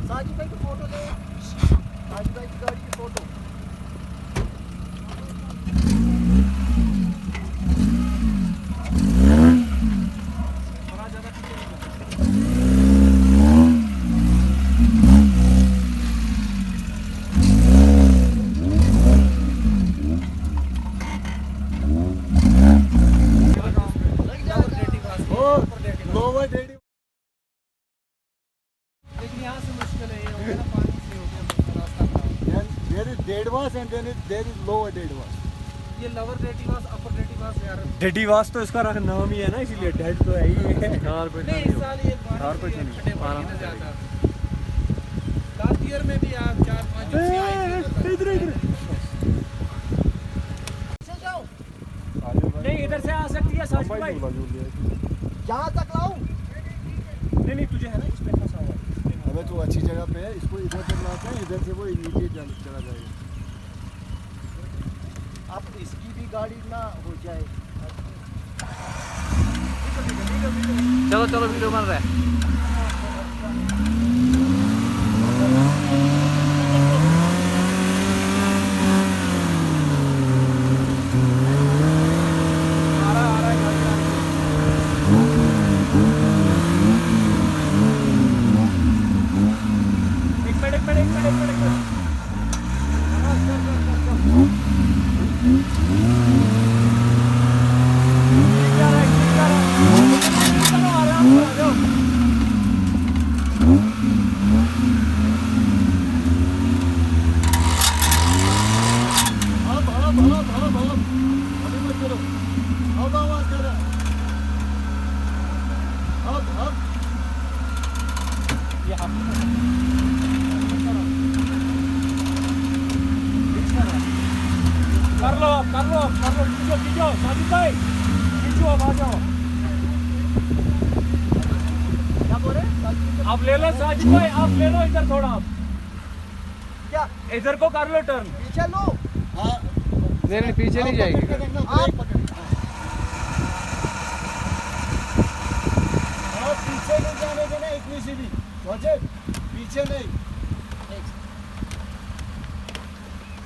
साजिद भाई की फोटो ले, साजिद भाई की गाड़ी की photo. And then there is lower deadwash. ये lower deadwash, upper deadwash यार। डेडीवास तो इसका नाम ही है ना, इसीलिए डेड तो है ही है। और कुछ नहीं, इस साल ये बारिश खड्डे पड़े हैं ज़्यादा। लास्ट ईयर में भी आप 4-5 जिप्सी आई थी इधर इधर चल जाओ। नहीं, इधर से आ सकती है साजिद भाई। यहाँ तक लाऊं? नहीं नहीं, तुझे है ना इस पे फंसा हुआ। अबे तो अच्छी जगह पे है, इसको इधर से लाते हैं, इधर से वो नीचे चला जाएगा। अब इसकी भी गाड़ी ना हो जाए। चलो चलो, वीडियो बन रहा है। कर लो, खींचो साजिद भाई, खींचो, अब आ जाओ। क्या बोल रहे? आप ले लो साजिद भाई, आप ले लो इधर थोड़ा। क्या इधर को कर लो टर्न। पीछे लो। हाँ नहीं पीछे नहीं जाएगी। आप पीछे नहीं जाने देना इतनी सी भी, पीछे नहीं।